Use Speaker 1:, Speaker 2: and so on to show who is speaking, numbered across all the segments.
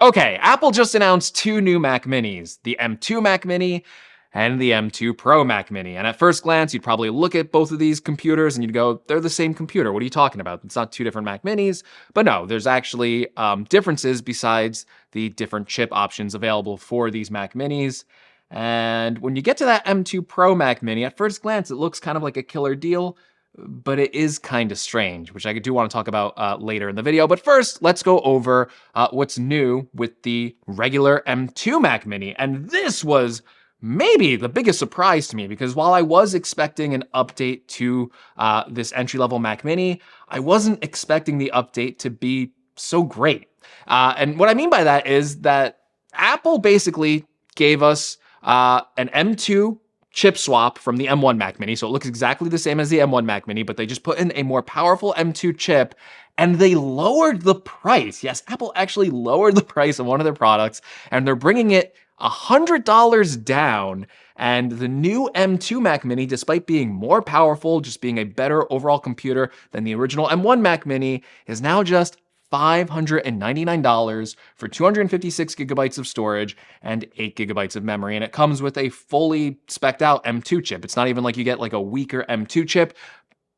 Speaker 1: Okay, Apple just announced two new Mac Minis, the M2 Mac Mini and the M2 Pro Mac Mini. And at first glance, you'd probably look at both of these computers and you'd go, they're the same computer. What are you talking about? It's not two different Mac Minis. But no, there's actually differences besides the different chip options available for these Mac Minis. And when you get to that M2 Pro Mac Mini, at first glance, it looks kind of like a killer deal, but it is kind of strange, which I do want to talk about later in the video. But first, let's go over what's new with the regular M2 Mac Mini. And this was maybe the biggest surprise to me, because while I was expecting an update to this entry-level Mac Mini, I wasn't expecting the update to be so great. And what I mean by that is that Apple basically gave us an M2 chip swap from the M1 Mac Mini. So it looks exactly the same as the M1 Mac Mini, but they just put in a more powerful M2 chip and they lowered the price. Yes, Apple actually lowered the price of one of their products and they're bringing it $100 down. And the new M2 Mac Mini, despite being more powerful, just being a better overall computer than the original M1 Mac Mini, is now just $599 for 256 gigabytes of storage and 8 gigabytes of memory. And it comes with a fully spec'd out M2 chip. It's not even like you get like a weaker M2 chip.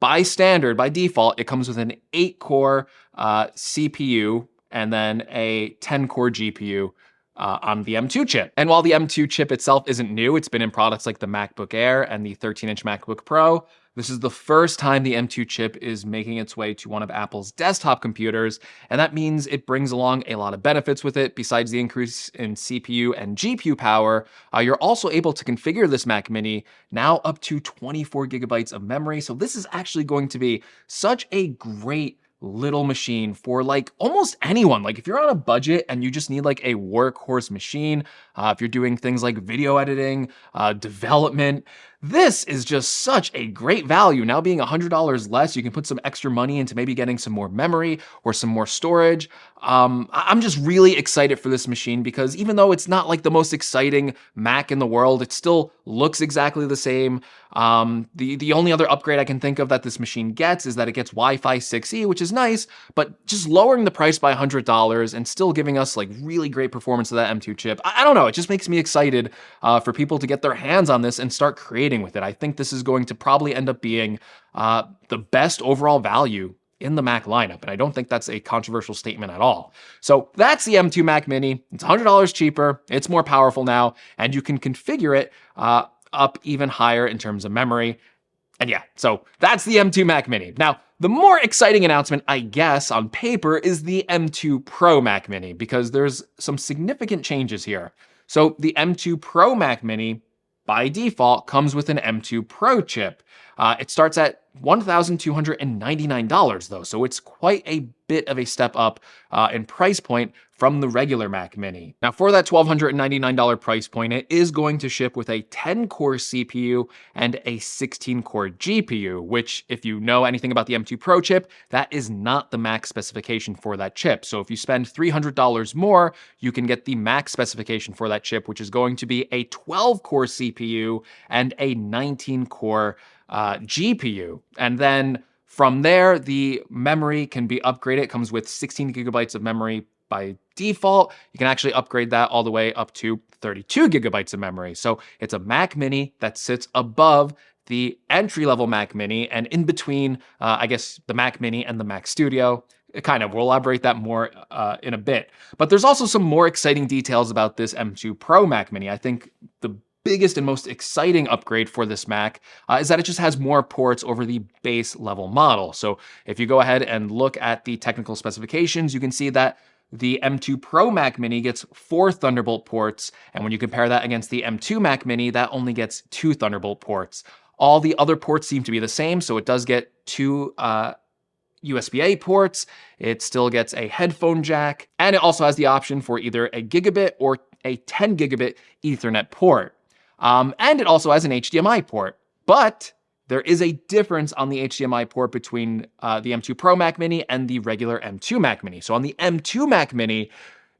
Speaker 1: By standard, by default, it comes with an 8-core CPU and then a 10-core GPU on the M2 chip. And while the M2 chip itself isn't new, it's been in products like the MacBook Air and the 13-inch MacBook Pro. This is the first time the M2 chip is making its way to one of Apple's desktop computers, and that means it brings along a lot of benefits with it. Besides the increase in CPU and GPU power, you're also able to configure this Mac Mini now up to 24 gigabytes of memory. So this is actually going to be such a great little machine for like almost anyone. Like if you're on a budget and you just need like a workhorse machine, if you're doing things like video editing, development, this is just such a great value. Now being $100 less, you can put some extra money into maybe getting some more memory or some more storage. I'm just really excited for this machine because even though it's not like the most exciting Mac in the world, it still looks exactly the same. The only other upgrade I can think of that this machine gets is that it gets Wi-Fi 6E, which is nice, but just lowering the price by $100 and still giving us like really great performance of that M2 chip. I don't know, it just makes me excited for people to get their hands on this and start creating with it. I think this is going to probably end up being the best overall value in the Mac lineup, and I don't think that's a controversial statement at all. So that's the M2 Mac Mini. It's $100 cheaper, it's more powerful now, and you can configure it up even higher in terms of memory. And yeah, so that's the M2 Mac Mini. Now, the more exciting announcement, I guess, on paper is the M2 Pro Mac Mini, because there's some significant changes here. So the M2 Pro Mac Mini, by default, comes with an M2 Pro chip. It starts at $1,299 though, so it's quite a bit of a step up in price point from the regular Mac Mini. Now for that $1,299 price point, it is going to ship with a 10-core CPU and a 16-core GPU, which if you know anything about the M2 Pro chip, that is not the max specification for that chip. So if you spend $300 more, you can get the max specification for that chip, which is going to be a 12-core CPU and a 19-core GPU. And then from there, the memory can be upgraded. It comes with 16 gigabytes of memory by default. You can actually upgrade that all the way up to 32 gigabytes of memory. So it's a Mac Mini that sits above the entry-level Mac Mini and in between, I guess, the Mac Mini and the Mac Studio. We'll elaborate that more in a bit. But there's also some more exciting details about this M2 Pro Mac Mini. I think the biggest and most exciting upgrade for this Mac is that it just has more ports over the base level model. So if you go ahead and look at the technical specifications, you can see that the M2 Pro Mac Mini gets 4 Thunderbolt ports, and when you compare that against the M2 Mac Mini, that only gets 2 Thunderbolt ports. All the other ports seem to be the same, so it does get 2 USB-A ports, it still gets a headphone jack, and it also has the option for either a gigabit or a 10 gigabit Ethernet port. And it also has an HDMI port, but there is a difference on the HDMI port between the M2 Pro Mac Mini and the regular M2 Mac Mini. So on the M2 Mac Mini,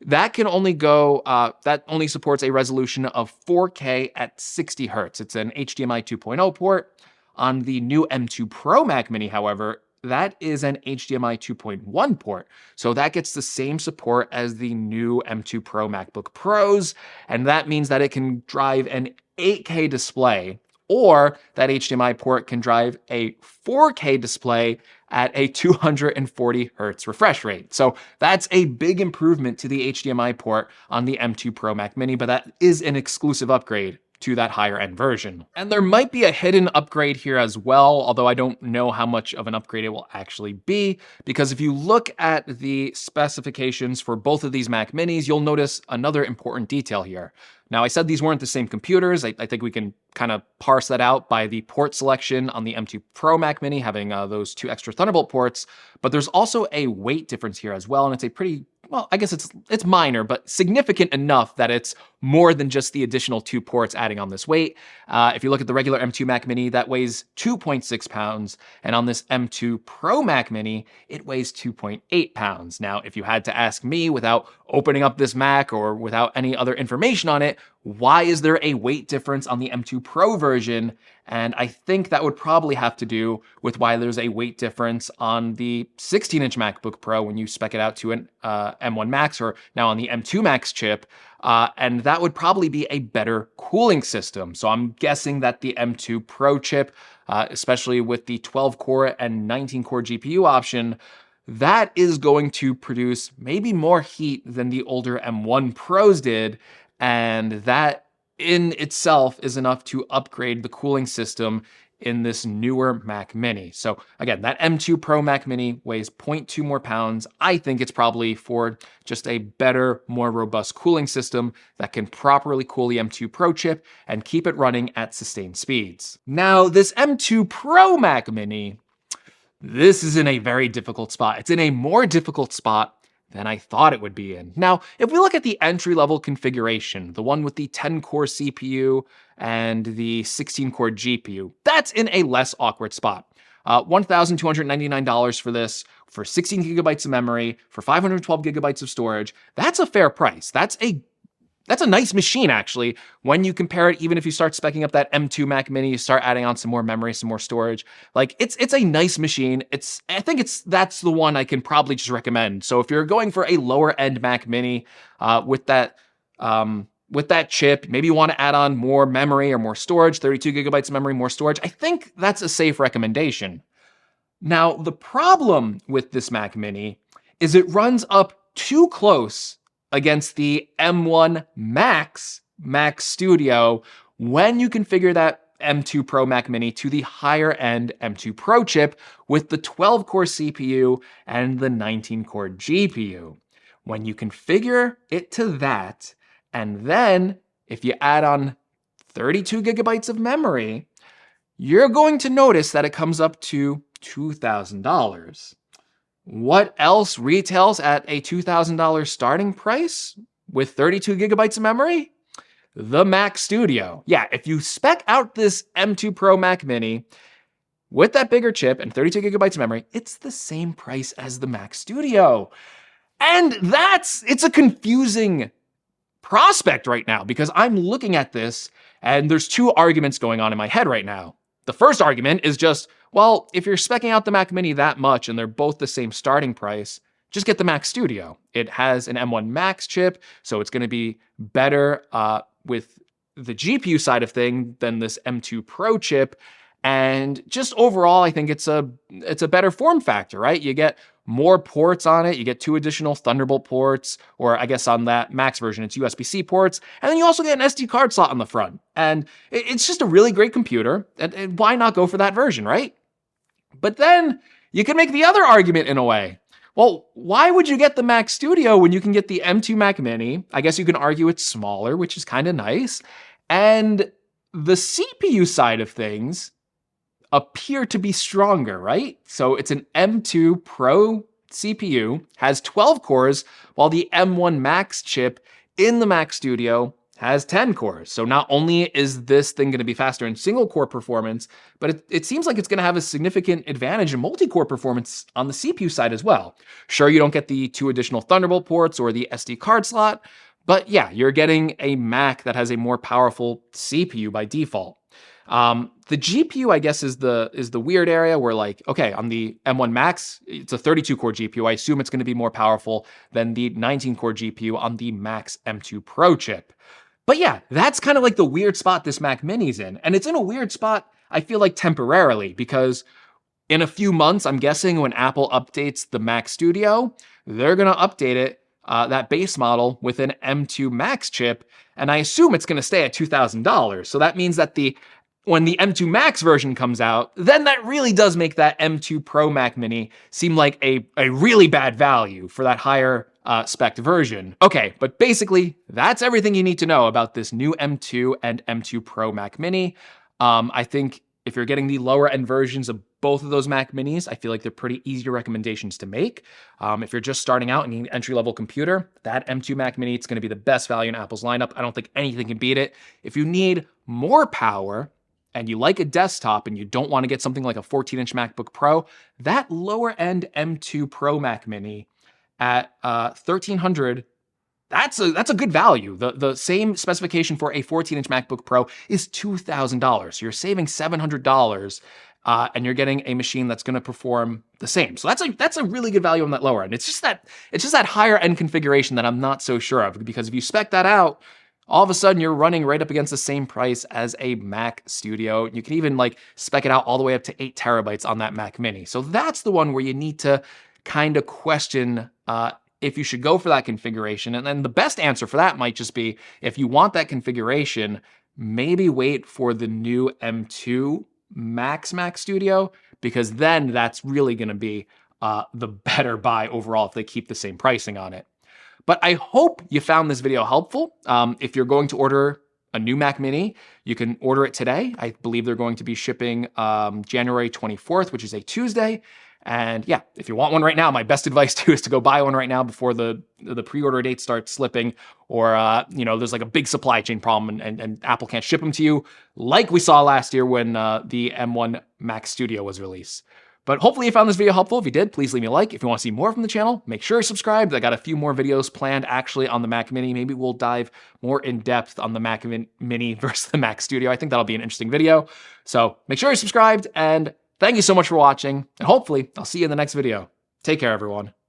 Speaker 1: that can only go, that only supports a resolution of 4K at 60 hertz. It's an HDMI 2.0 port. On the new M2 Pro Mac Mini, however, that is an HDMI 2.1 port. So that gets the same support as the new M2 Pro MacBook Pros, and that means that it can drive an 8K display, or that HDMI port can drive a 4K display at a 240 hertz refresh rate. So that's a big improvement to the HDMI port on the M2 Pro Mac Mini, but that is an exclusive upgrade to that higher end version. And there might be a hidden upgrade here as well, although I don't know how much of an upgrade it will actually be, because if you look at the specifications for both of these Mac Minis, you'll notice another important detail here. Now, I said these weren't the same computers. I think we can kind of parse that out by the port selection on the M2 Pro Mac Mini having those 2 extra Thunderbolt ports, but there's also a weight difference here as well, and it's a pretty, well, I guess it's minor, but significant enough that it's more than just the additional 2 ports adding on this weight. If you look at the regular M2 Mac Mini, that weighs 2.6 pounds, and on this M2 Pro Mac Mini, it weighs 2.8 pounds. Now, if you had to ask me without opening up this Mac or without any other information on it, why is there a weight difference on the M2 Pro version? And I think that would probably have to do with why there's a weight difference on the 16-inch MacBook Pro when you spec it out to an M1 Max, or now on the M2 Max chip. And that would probably be a better cooling system. So I'm guessing that the M2 Pro chip, especially with the 12-core and 19-core GPU option, that is going to produce maybe more heat than the older M1 Pros did. And that in itself is enough to upgrade the cooling system in this newer Mac Mini. So again, that M2 Pro Mac Mini weighs 0.2 more pounds. I think it's probably for just a better, more robust cooling system that can properly cool the M2 Pro chip and keep it running at sustained speeds. Now, this M2 Pro Mac Mini, this is in a very difficult spot. It's in a more difficult spot than I thought it would be in. Now, if we look at the entry-level configuration, the one with the 10-core CPU and the 16-core GPU, that's in a less awkward spot. $1,299 for this, for 16 gigabytes of memory, for 512 gigabytes of storage. That's a fair price. That's a nice machine, actually, when you compare it, even if you start speccing up that M2 Mac Mini, you start adding on some more memory, some more storage. Like, it's a nice machine. I think that's the one I can probably just recommend. So if you're going for a lower-end Mac Mini with that chip, maybe you want to add on more memory or more storage, 32 gigabytes of memory, more storage, I think that's a safe recommendation. Now, the problem with this Mac Mini is it runs up too close against the M1 Max Mac Studio when you configure that M2 Pro Mac Mini to the higher end M2 Pro chip with the 12-core CPU and the 19-core GPU. When you configure it to that, and then if you add on 32 gigabytes of memory, you're going to notice that it comes up to $2,000. What else retails at a $2,000 starting price with 32 gigabytes of memory? The Mac Studio. Yeah, if you spec out this M2 Pro Mac Mini with that bigger chip and 32 gigabytes of memory, it's the same price as the Mac Studio. And it's a confusing prospect right now, because I'm looking at this and there's 2 arguments going on in my head right now. The first argument is just, well, if you're speccing out the Mac Mini that much and they're both the same starting price, just get the Mac Studio. It has an M1 Max chip, so it's going to be better with the GPU side of thing than this M2 Pro chip. And just overall, I think it's a better form factor, right? You get more ports on it. You get 2 additional Thunderbolt ports, or I guess on that Max version, it's USB-C ports. And then you also get an SD card slot on the front. And it's just a really great computer. And why not go for that version, right? But then you can make the other argument in a way. Well, why would you get the Mac Studio when you can get the M2 Mac Mini? I guess you can argue it's smaller, which is kind of nice. And the CPU side of things appear to be stronger, right? So it's an M2 Pro CPU, has 12 cores, while the M1 Max chip in the Mac Studio has 10 cores. So not only is this thing going to be faster in single-core performance, but it seems like it's going to have a significant advantage in multi-core performance on the CPU side as well. Sure, you don't get the 2 additional Thunderbolt ports or the SD card slot, but yeah, you're getting a Mac that has a more powerful CPU by default. The GPU, I guess, is the weird area where, like, okay, on the M1 Max, it's a 32 core GPU. I assume it's going to be more powerful than the 19 core GPU on the Max M2 Pro chip. But yeah, that's kind of like the weird spot this Mac Mini's in. And it's in a weird spot, I feel like, temporarily, because in a few months, I'm guessing when Apple updates the Mac Studio, they're going to update it, that base model, with an M2 Max chip. And I assume it's going to stay at $2,000. So that means that when the M2 Max version comes out, then that really does make that M2 Pro Mac Mini seem like a really bad value for that higher spec version. Okay, but basically, that's everything you need to know about this new M2 and M2 Pro Mac Mini. I think if you're getting the lower end versions of both of those Mac Minis, I feel like they're pretty easy recommendations to make. If you're just starting out and need an entry-level computer, that M2 Mac Mini, it's going to be the best value in Apple's lineup. I don't think anything can beat it. If you need more power, and you like a desktop and you don't want to get something like a 14-inch MacBook Pro, that lower-end M2 Pro Mac Mini at $1,300, that's a good value. The same specification for a 14-inch MacBook Pro is $2,000. So you're saving $700, and you're getting a machine that's going to perform the same. So that's a really good value on that lower end. It's just that higher end configuration that I'm not so sure of, because if you spec that out, all of a sudden you're running right up against the same price as a Mac Studio. You can even like spec it out all the way up to 8 terabytes on that Mac Mini. So that's the one where you need to kind of question if you should go for that configuration. And then the best answer for that might just be, if you want that configuration, maybe wait for the new M2 Max Mac Studio, because then that's really going to be the better buy overall if they keep the same pricing on it. But I hope you found this video helpful. If you're going to order a new Mac Mini, you can order it today. I believe they're going to be shipping January 24th, which is a Tuesday. And yeah, if you want one right now, my best advice to you is to go buy one right now before the pre-order date starts slipping, or there's like a big supply chain problem and Apple can't ship them to you, like we saw last year when the M1 Mac Studio was released. But hopefully you found this video helpful. If you did, please leave me a like. If you want to see more from the channel, make sure you're subscribed. I got a few more videos planned actually on the Mac Mini. Maybe we'll dive more in depth on the Mac Mini versus the Mac Studio. I think that'll be an interesting video. So make sure you're subscribed, and thank you so much for watching. And hopefully I'll see you in the next video. Take care, everyone.